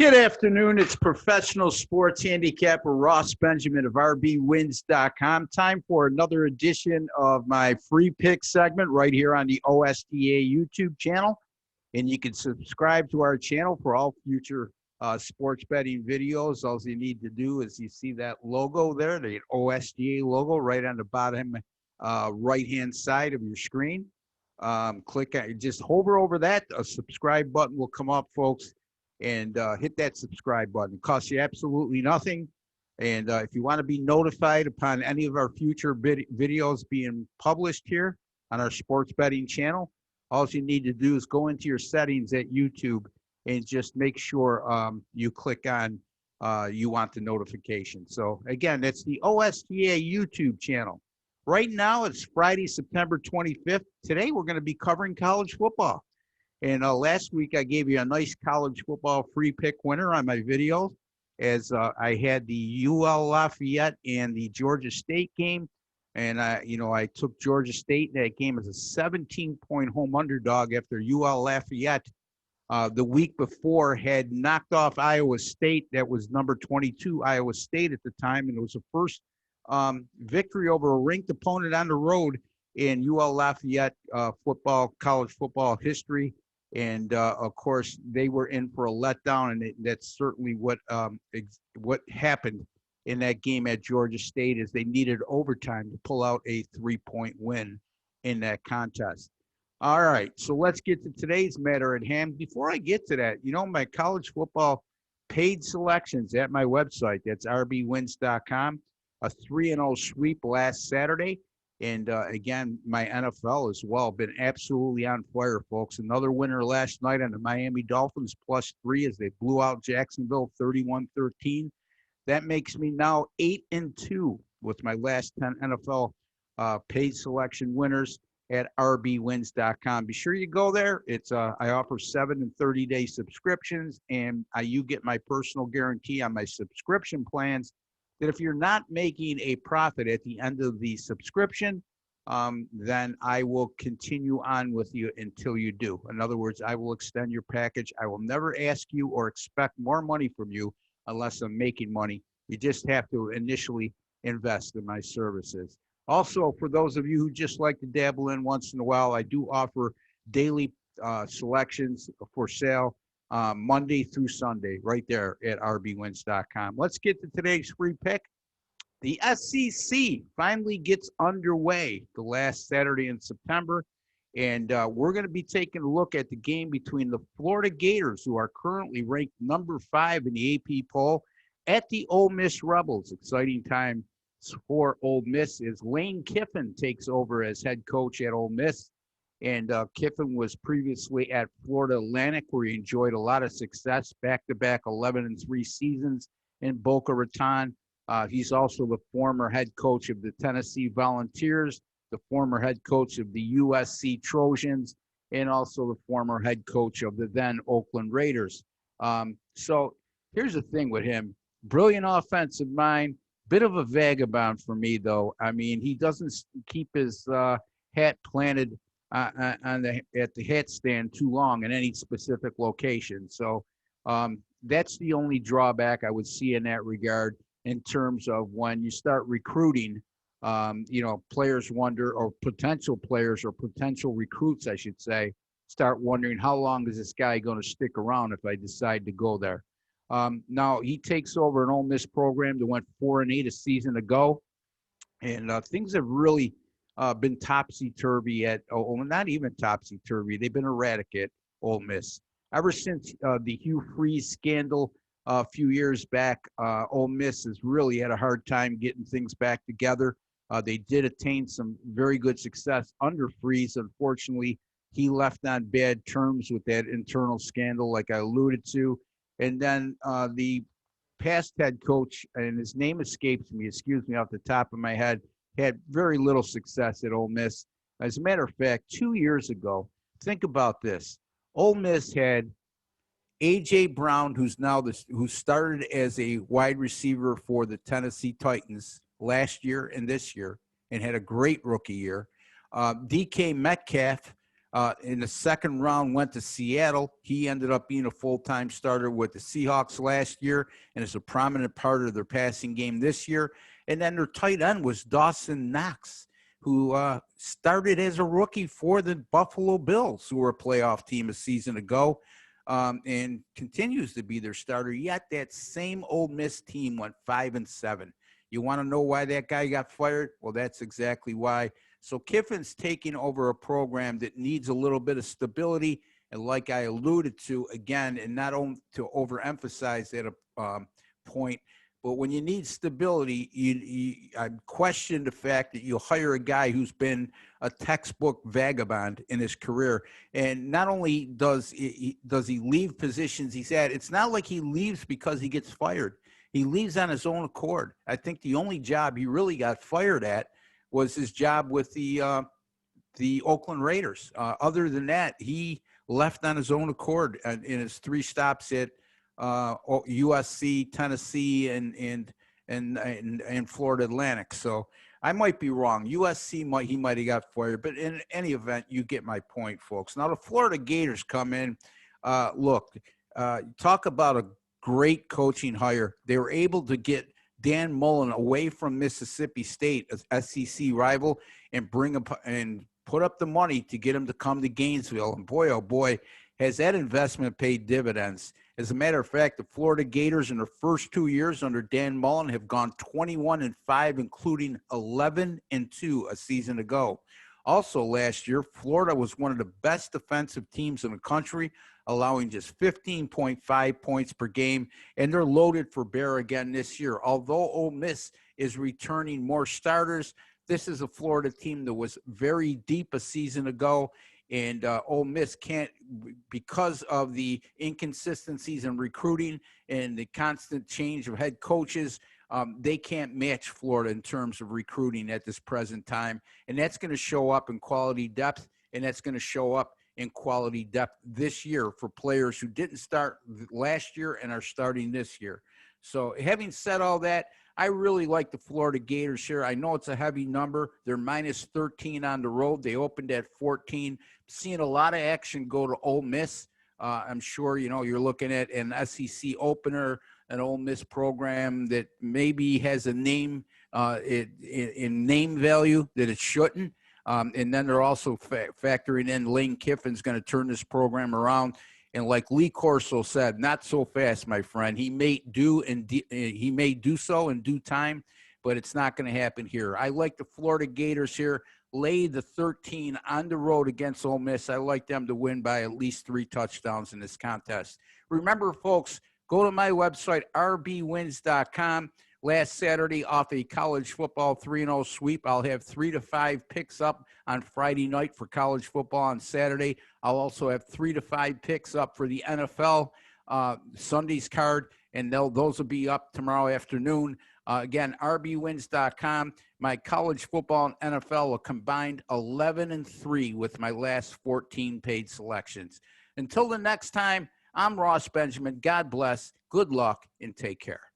Good afternoon. It's professional sports handicapper Ross Benjamin of rbwins.com. Time for another edition of my free pick segment right here on the OSGA YouTube channel. And you can subscribe to our channel for all future sports betting videos. All you need to do is you see that logo there, the OSGA logo right on the bottom right-hand side of your screen. Just hover over that. A subscribe button will come up, folks. And hit that subscribe button. It costs you absolutely nothing. And if you want to be notified upon any of our future videos being published here on our sports betting channel, all you need to do is go into your settings at YouTube and just make sure you click on you want the notification. So again, that's the OSGA YouTube channel. Right now, it's Friday, September 25th. Today, we're going to be covering college football. And last week, I gave you a nice college football free pick winner on my video, as I had the UL-Lafayette and the Georgia State game. And, I took Georgia State in that game as a 17-point home underdog after UL-Lafayette the week before had knocked off Iowa State. That was number 22 Iowa State at the time. And it was the first victory over a ranked opponent on the road in UL-Lafayette college football history. And of course, they were in for a letdown, and that's certainly what happened in that game at Georgia State, is they needed overtime to pull out a 3-point win in that contest. All right, so let's get to today's matter at hand. Before I get to that, my college football paid selections at my website, that's rbwins.com, a 3-0 sweep last Saturday. And again, my NFL as well, been absolutely on fire, folks. Another winner last night on the Miami Dolphins, +3 as they blew out Jacksonville 31-13. That makes me now 8-2 with my last 10 NFL paid selection winners at rbwins.com. Be sure you go there. It's I offer 7 and 30-day subscriptions, and you get my personal guarantee on my subscription plans, that if you're not making a profit at the end of the subscription, then I will continue on with you until you do. In other words, I will extend your package. I will never ask you or expect more money from you unless I'm making money. You just have to initially invest in my services. Also, for those of you who just like to dabble in once in a while, I do offer daily selections for sale Monday through Sunday, right there at rbwins.com. Let's get to today's free pick. The SEC finally gets underway the last Saturday in September, and we're going to be taking a look at the game between the Florida Gators, who are currently ranked number 5 in the AP poll, at the Ole Miss Rebels. Exciting time for Ole Miss as Lane Kiffin takes over as head coach at Ole Miss. And Kiffin was previously at Florida Atlantic, where he enjoyed a lot of success, back-to-back 11-3 seasons in Boca Raton. He's also the former head coach of the Tennessee Volunteers, the former head coach of the USC Trojans, and also the former head coach of the then Oakland Raiders. So here's the thing with him. Brilliant offensive mind, bit of a vagabond for me, though. I mean, he doesn't keep his hat planted at the hat stand too long in any specific location. So that's the only drawback I would see in that regard, in terms of when you start recruiting, players wonder, or potential players or potential recruits, I should say, start wondering, how long is this guy going to stick around if I decide to go there? Now, he takes over an Ole Miss program that went 4-8 a season ago, and things have really been topsy-turvy at, not even topsy-turvy, they've been erratic at Ole Miss. Ever since the Hugh Freeze scandal a few years back, Ole Miss has really had a hard time getting things back together. They did attain some very good success under Freeze. Unfortunately, he left on bad terms with that internal scandal, like I alluded to. And then the past head coach, and his name escapes me, excuse me, off the top of my head, had very little success at Ole Miss. As a matter of fact, 2 years ago, think about this. Ole Miss had A.J. Brown, who started as a wide receiver for the Tennessee Titans last year and this year, and had a great rookie year. D.K. Metcalf In the second round, went to Seattle. He ended up being a full-time starter with the Seahawks last year and is a prominent part of their passing game this year. And then their tight end was Dawson Knox, who started as a rookie for the Buffalo Bills, who were a playoff team a season ago, and continues to be their starter. Yet that same Ole Miss team went 5-7. You want to know why that guy got fired? Well, that's exactly why. So Kiffin's taking over a program that needs a little bit of stability. And like I alluded to, again, and not only to overemphasize that point, but when you need stability, I question the fact that you hire a guy who's been a textbook vagabond in his career. And not only does he leave positions he's at, it's not like he leaves because he gets fired. He leaves on his own accord. I think the only job he really got fired at was his job with the Oakland Raiders. Other than that, he left on his own accord in his 3 stops at USC, Tennessee, and Florida Atlantic. So I might be wrong. USC he might have got fired, but in any event, you get my point, folks. Now the Florida Gators come in. Look, talk about a great coaching hire. They were able to get Dan Mullen away from Mississippi State, as SEC rival, and bring him and put up the money to get him to come to Gainesville. And boy, oh boy, has that investment paid dividends. As a matter of fact, the Florida Gators in their first 2 years under Dan Mullen have gone 21-5, including 11-2 a season ago. Also last year, Florida was one of the best defensive teams in the country, allowing just 15.5 points per game, and they're loaded for bear again this year. Although Ole Miss is returning more starters, this is a Florida team that was very deep a season ago, and Ole Miss can't, because of the inconsistencies in recruiting and the constant change of head coaches, they can't match Florida in terms of recruiting at this present time. And that's going to show up in quality depth, and that's going to show up in quality depth this year for players who didn't start last year and are starting this year. So having said all that, I really like the Florida Gators here. I know it's a heavy number. They're minus 13 on the road. They opened at 14. Seeing a lot of action go to Ole Miss. I'm sure, you're looking at an SEC opener, an Ole Miss program that maybe has a name in name value that it shouldn't. And then they're also factoring in Lane Kiffin's going to turn this program around. And like Lee Corso said, not so fast, my friend. He may do so in due time, but it's not going to happen here. I like the Florida Gators here. Lay the 13 on the road against Ole Miss. I like them to win by at least 3 touchdowns in this contest. Remember, folks, go to my website, rbwins.com. Last Saturday, off a college football 3-0 sweep, I'll have 3 to 5 picks up on Friday night for college football on Saturday. I'll also have 3 to 5 picks up for the NFL Sunday's card, and those will be up tomorrow afternoon. Again, rbwins.com. My college football and NFL are combined 11-3 with my last 14 paid selections. Until the next time, I'm Ross Benjamin. God bless, good luck, and take care.